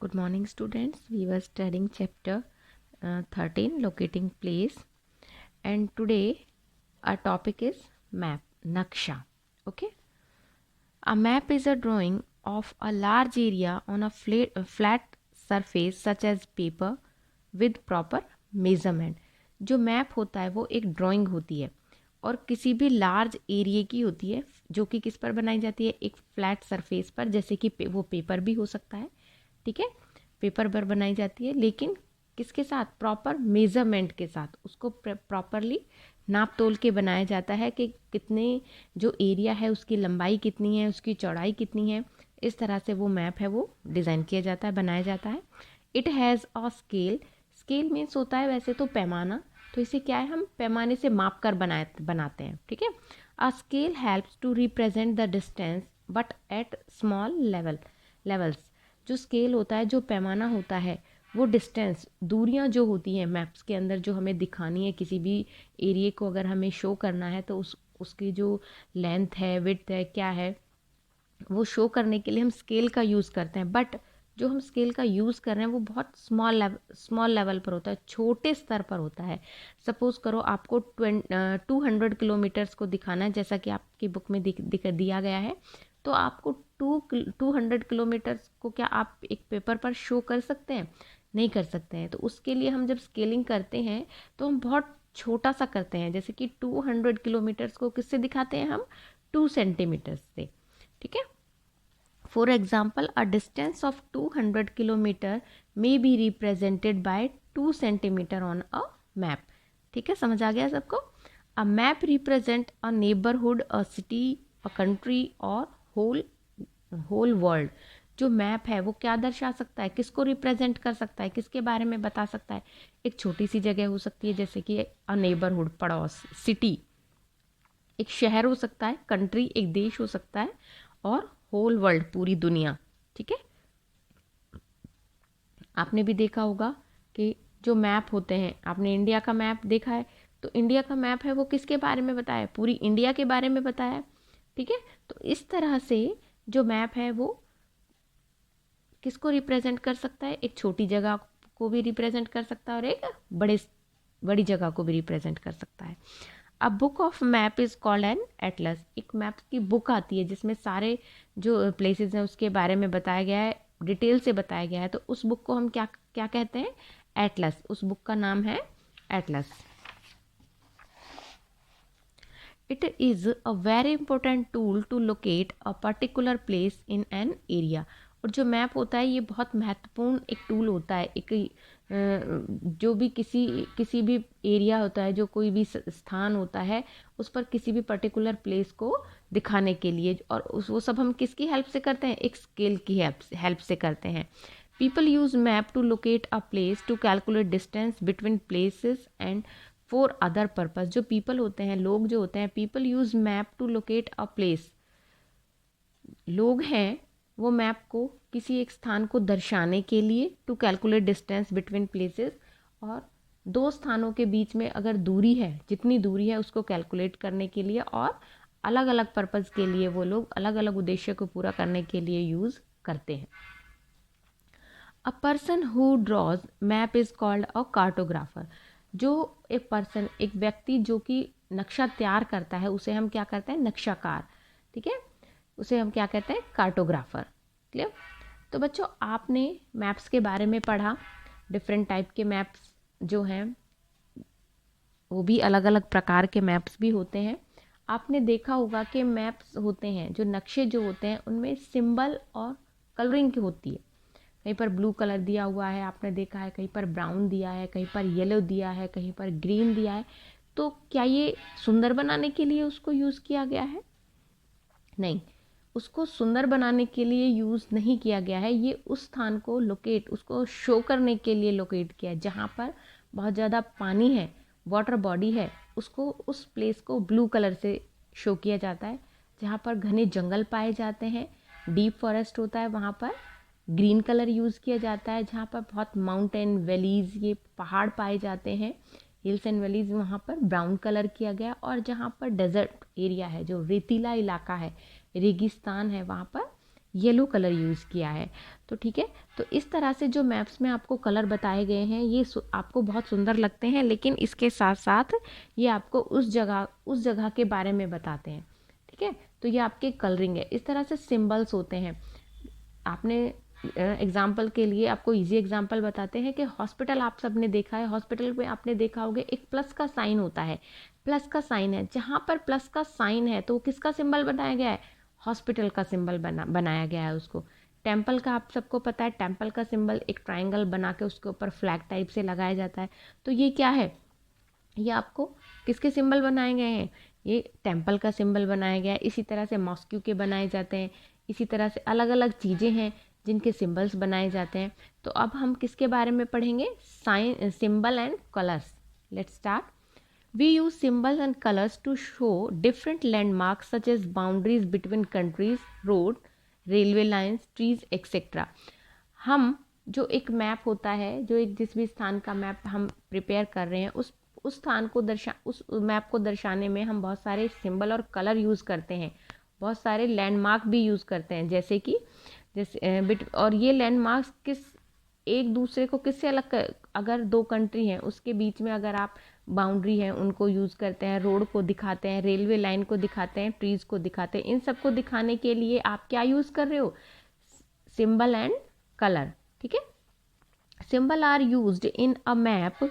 Good morning, students. We were studying chapter 13, locating place, and today our topic is map, naksha. Okay, a map is a drawing of a large area on a flat surface such as paper with proper measurement. जो map होता है वो एक drawing होती है और किसी भी लार्ज एरिया की होती है जो कि किस पर बनाई जाती है, एक फ्लैट सरफेस पर, जैसे कि वो पेपर भी हो सकता है। ठीक है, पेपर पर बनाई जाती है, लेकिन किसके साथ, प्रॉपर मेजरमेंट के साथ उसको प्रॉपरली नाप तोल के बनाया जाता है कि कितने जो एरिया है उसकी लंबाई कितनी है, उसकी चौड़ाई कितनी है। इस तरह से वो मैप है वो डिज़ाइन किया जाता है, बनाया जाता है। It has a scale. Scale means होता है वैसे तो पैमाना, तो इसे क्या है, हम पैमाने से माप कर बनाते हैं। ठीक है, a scale helps to represent the distance but at small levels. जो स्केल होता है, जो पैमाना होता है, वो डिस्टेंस, दूरियां जो होती हैं मैप्स के अंदर जो हमें दिखानी है, किसी भी एरिया को अगर हमें शो करना है तो उसकी जो लेंथ है, विड्थ है, क्या है, वो शो करने के लिए हम स्केल का यूज़ करते हैं। बट जो हम स्केल का यूज़ कर रहे हैं वो बहुत स्मॉल लेवल पर होता है, छोटे स्तर पर होता है। सपोज़ करो आपको 200 किलोमीटर्स को दिखाना है, जैसा कि आपकी बुक में दिया गया है, तो आपको 200 किलोमीटर्स को क्या आप एक पेपर पर शो कर सकते हैं? नहीं कर सकते हैं। तो उसके लिए हम जब स्केलिंग करते हैं तो हम बहुत छोटा सा करते हैं, जैसे कि 200 किलोमीटर्स को किससे दिखाते हैं हम, 2 सेंटीमीटर्स से। ठीक है, for example a distance of 200 kilometre may be represented by 2 centimetre on a map. ठीक है, समझ आ गया सबको? A map represent a neighbourhood, a city, a country और होल वर्ल्ड। जो मैप है वो क्या दर्शा सकता है, किसको रिप्रेजेंट कर सकता है, किसके बारे में बता सकता है? एक छोटी सी जगह हो सकती है, जैसे कि अ नेबरहुड, पड़ोस, सिटी एक शहर हो सकता है, कंट्री एक देश हो सकता है, और होल वर्ल्ड पूरी दुनिया। ठीक है, आपने भी देखा होगा कि जो मैप होते हैं, आपने इंडिया का मैप देखा है, तो इंडिया का मैप है वो किसके बारे में बताया, पूरी इंडिया के बारे में बताया। ठीक है, तो इस तरह से जो मैप है वो किसको रिप्रेजेंट कर सकता है, एक छोटी जगह को भी रिप्रेजेंट कर सकता है और एक बड़ी जगह को भी रिप्रेजेंट कर सकता है। A book of map is called an Atlas. एक मैप की बुक आती है जिसमें सारे जो प्लेसेस हैं उसके बारे में बताया गया है, डिटेल से बताया गया है, तो उस बुक को हम क्या क्या कहते हैं, एटलस। उस बुक का नाम है atlas. It is a very important tool to locate a particular place in an area. और जो मैप होता है ये बहुत महत्वपूर्ण एक टूल होता है, एक जो भी किसी भी एरिया होता है, जो कोई भी स्थान होता है, उस पर किसी भी पर्टिकुलर प्लेस को दिखाने के लिए, और वो सब हम किसकी हेल्प से करते हैं, एक स्केल की हेल्प से करते हैं। People use map to locate a place, to calculate distance between places and for other purpose. जो पीपल होते हैं, लोग जो होते हैं, people use map to locate a place. लोग हैं वो मैप को किसी एक स्थान को दर्शाने के लिए, to calculate distance between places, और दो स्थानों के बीच में अगर दूरी है, जितनी दूरी है उसको कैलकुलेट करने के लिए, और अलग अलग पर्पज़ के लिए वो लोग अलग अलग उद्देश्य को पूरा करने के लिए यूज़ करते हैं। A person who draws map is called a cartographer. जो एक पर्सन, एक व्यक्ति जो कि नक्शा तैयार करता है, उसे हम क्या करते हैं, नक्शाकार। ठीक है, उसे हम क्या कहते हैं, कार्टोग्राफर। क्लियर? तो बच्चों, आपने मैप्स के बारे में पढ़ा। डिफरेंट टाइप के मैप्स जो हैं वो भी अलग अलग प्रकार के मैप्स भी होते हैं। आपने देखा होगा कि मैप्स होते हैं, जो नक्शे जो होते हैं, उनमें सिंबल और कलरिंग की होती है। कहीं पर ब्लू कलर दिया हुआ है, आपने देखा है, कहीं पर ब्राउन दिया है, कहीं पर येलो दिया है, कहीं पर ग्रीन दिया है। तो क्या ये सुंदर बनाने के लिए उसको यूज़ किया गया है? नहीं, उसको सुंदर बनाने के लिए यूज़ नहीं किया गया है। ये उस स्थान को उसको शो करने के लिए लोकेट किया है, जहाँ पर बहुत ज़्यादा पानी है, वाटर बॉडी है, उसको, उस प्लेस को ब्लू कलर से शो किया जाता है। जहाँ पर घने जंगल पाए जाते हैं, डीप फॉरेस्ट होता है, वहाँ पर ग्रीन कलर यूज़ किया जाता है। जहाँ पर बहुत माउंटेन वैलीज़, ये पहाड़ पाए जाते हैं, हिल्स एंड वैलीज़, वहाँ पर ब्राउन कलर किया गया। और जहाँ पर डेजर्ट एरिया है, जो रेतीला इलाका है, रेगिस्तान है, वहाँ पर येलो कलर यूज़ किया है। तो ठीक है, तो इस तरह से जो मैप्स में आपको कलर बताए गए हैं ये आपको बहुत सुंदर लगते हैं, लेकिन इसके साथ साथ ये आपको उस जगह के बारे में बताते हैं। ठीक है, तो ये आपके कलरिंग है। इस तरह से सिंबल्स होते हैं। आपने एग्जाम्पल के लिए आपको इजी एग्जाम्पल बताते हैं कि हॉस्पिटल आप सबने देखा है, हॉस्पिटल में आपने देखा होगा एक प्लस का साइन होता है। प्लस का साइन है, जहाँ पर प्लस का साइन है तो किसका सिंबल बनाया गया है? हॉस्पिटल का सिंबल बनाया गया है उसको। टेम्पल का आप सबको पता है, टेम्पल का सिंबल एक ट्राइंगल बना के उसके ऊपर फ्लैग टाइप से लगाया जाता है। तो ये क्या है? ये आपको किसके सिंबल बनाए गए हैं? ये टेम्पल का सिंबल बनाया गया है। इसी तरह से मॉस्क्यू के बनाए जाते हैं। इसी तरह से अलग अलग चीज़ें हैं जिनके सिंबल्स बनाए जाते हैं। तो अब हम किसके बारे में पढ़ेंगे? Sign, symbol and colours. Let's start. We use symbols and colors to show different landmarks such as boundaries between countries, road, railway lines, trees, etc. हम जो एक मैप होता है, जो एक जिस भी स्थान का मैप हम प्रिपेयर कर रहे हैं, उस स्थान को उस मैप को दर्शाने में हम बहुत सारे सिंबल और कलर यूज़ करते हैं। बहुत सारे लैंडमार्क भी यूज़ करते हैं, जैसे और ये लैंडमार्क्स एक दूसरे को किससे अलग अगर दो कंट्री हैं उसके बीच में अगर आप बाउंड्री है उनको यूज़ करते हैं, रोड को दिखाते हैं, रेलवे लाइन को दिखाते हैं, ट्रीज़ को दिखाते हैं। इन सब को दिखाने के लिए आप क्या यूज़ कर रहे हो? Symbol and colour. ठीक है, symbol are used in a map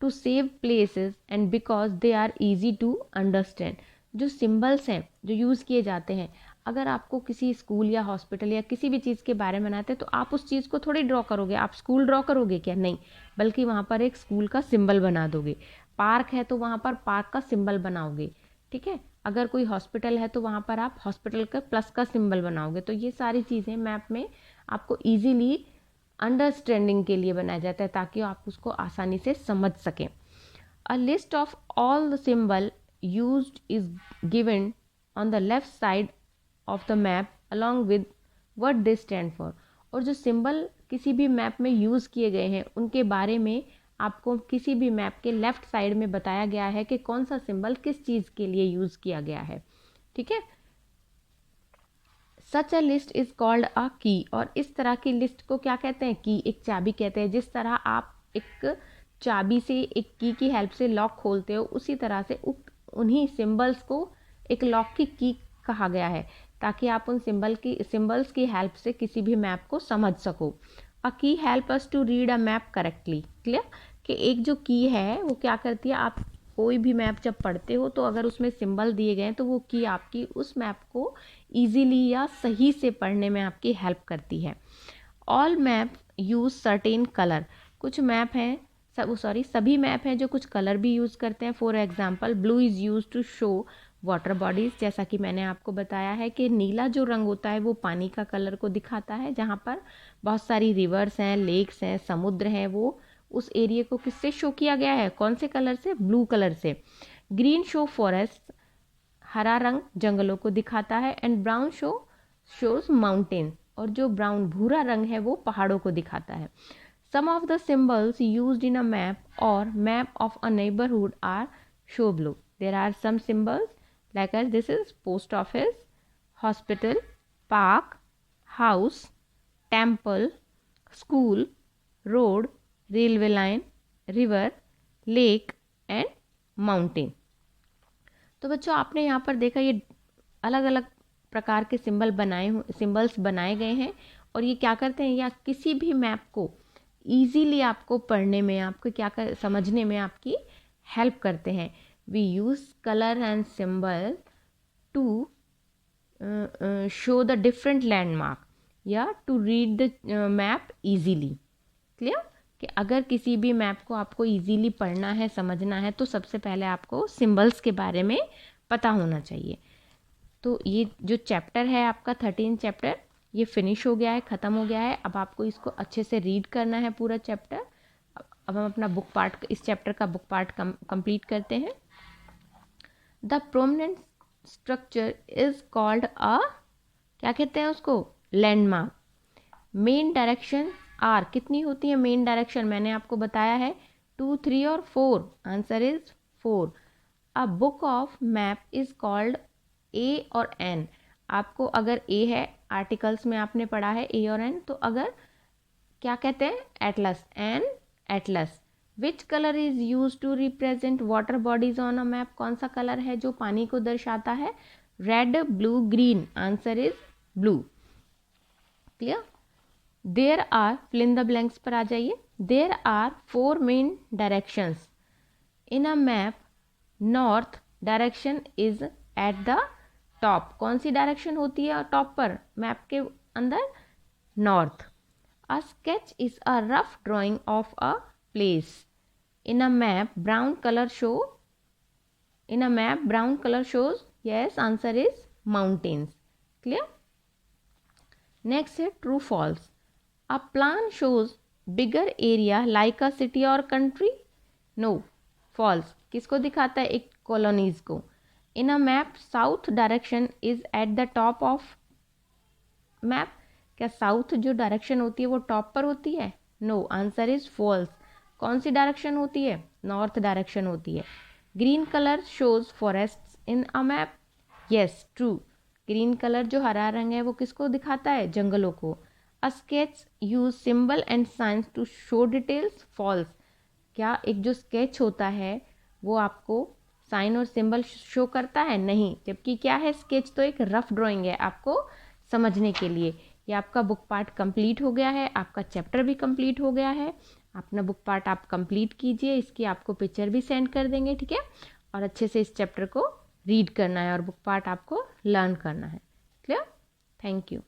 to save places and because they are easy to understand. जो सिंबल्स हैं जो यूज़ किए जाते हैं, अगर आपको किसी स्कूल या हॉस्पिटल या किसी भी चीज़ के बारे में बनाते हैं तो आप उस चीज़ को थोड़ी ड्रॉ करोगे, आप स्कूल ड्रॉ करोगे क्या? नहीं, बल्कि वहाँ पर एक स्कूल का सिंबल बना दोगे। पार्क है तो वहाँ पर पार्क का सिंबल बनाओगे। ठीक है, अगर कोई हॉस्पिटल है तो वहाँ पर आप हॉस्पिटल का प्लस का सिंबल बनाओगे। तो ये सारी चीज़ें मैप में आपको ईजीली अंडरस्टैंडिंग के लिए बनाया जाता है ताकि आप उसको आसानी से समझ सकें। A list of all the symbol used is given on the left side of the map along with what they stand for. और जो सिंबल किसी भी मैप में यूज़ किए गए हैं उनके बारे में आपको किसी भी मैप के लेफ्ट साइड में बताया गया है कि कौन सा सिंबल किस चीज़ के लिए यूज़ किया गया है। ठीक है, such a list is called a key. और इस तरह की लिस्ट को क्या कहते हैं? की, एक चाबी कहते हैं। जिस तरह आप एक चाबी से एक की हेल्प से लॉक खोलते हो, उसी तरह से उन्हीं सिंबल्स को एक लॉक की कहा गया है ताकि आप उन सिंबल्स की हेल्प से किसी भी मैप को समझ सको। अ की help us to read a map correctly. Clear? कि एक जो की है वो क्या करती है, आप कोई भी मैप जब पढ़ते हो तो अगर उसमें सिंबल दिए गए हैं तो वो की आपकी उस मैप को ईजीली या सही से पढ़ने में आपकी हेल्प करती है। All map use certain colour. कुछ मैप हैं सभी मैप हैं जो कुछ कलर भी यूज़ करते हैं। For example, blue is use to show water bodies. जैसा कि मैंने आपको बताया है कि नीला जो रंग होता है वो पानी का कलर को दिखाता है। जहाँ पर बहुत सारी रिवर्स हैं, लेक्स हैं, समुद्र हैं, वो उस एरिया को किससे शो किया गया है? कौन से कलर से? ब्लू कलर से। ग्रीन शो फॉरेस्ट, हरा रंग जंगलों को दिखाता है। एंड ब्राउन शोज माउंटेन, और जो ब्राउन भूरा रंग है वो पहाड़ों को दिखाता है। Some of the symbols used in a map और map of a neighbourhood are show below. There are some symbols like as this is post office, hospital, park, house, temple, school, road, railway line, river, lake and mountain. तो बच्चों आपने यहाँ पर देखा ये अलग अलग प्रकार के सिंबल्स बनाए गए हैं और ये क्या करते हैं, या किसी भी मैप को ईजीली आपको पढ़ने में, आपको समझने में आपकी हेल्प करते हैं। We use colour and symbol to show the different landmark या to read the map easily. Clear? कि अगर किसी भी मैप को आपको इजीली पढ़ना है, समझना है, तो सबसे पहले आपको सिंबल्स के बारे में पता होना चाहिए। तो ये जो चैप्टर है आपका 13 चैप्टर, ये फिनिश हो गया है, ख़त्म हो गया है। अब आपको इसको अच्छे से रीड करना है पूरा चैप्टर। अब हम अपना बुक पार्ट, इस चैप्टर का बुक पार्ट कंप्लीट करते हैं। The prominent structure is called अ, क्या कहते हैं उसको? लैंडमार्क। मेन डायरेक्शन आर कितनी होती है? मेन डायरेक्शन मैंने आपको बताया है 2, 3 और 4। Answer is 4। A book of map is called a और एन। आपको अगर ए है, आर्टिकल्स में आपने पढ़ा है ए और एन, तो अगर क्या कहते हैं, atlas, an atlas. Which colour is use to represent water bodies on a map? कौन सा कलर है जो पानी को दर्शाता है? Red, blue, green. Answer is blue. Clear? There are, fill in the blanks पर आ जाइए। There are 4 main directions in a map. North direction is at the top. कौन सी डायरेक्शन होती है टॉप पर मैप के अंदर? North. A sketch is a rough drying of a place. In a map brown colour show, in a map brown colour shows, yes, answer is mountains. Clear? Next है true false. A plan shows bigger area like a city or country. No. False. किसको दिखाता है? एक colonies को. In a map south direction is at the top of map. क्या south जो direction होती है वो टॉप पर होती है? No, answer is false. कौन सी डायरेक्शन होती है? नॉर्थ डायरेक्शन होती है। Green colour shows forest in a map. Yes, true. Green colour जो हरा रंग है वो किसको दिखाता है? जंगलों को। A sketch use symbol and science to show details. False. क्या एक जो स्केच होता है वो आपको साइन और सिंबल शो करता है? नहीं। जबकि क्या है, स्केच तो एक रफ ड्राइंग है आपको समझने के लिए। ये आपका बुक पार्ट कंप्लीट हो गया है, आपका चैप्टर भी कंप्लीट हो गया है। अपना बुक पार्ट आप कंप्लीट कीजिए, इसकी आपको पिक्चर भी सेंड कर देंगे, ठीक है? और अच्छे से इस चैप्टर को रीड करना है और बुक पार्ट आपको लर्न करना है। क्लियर? Thank you.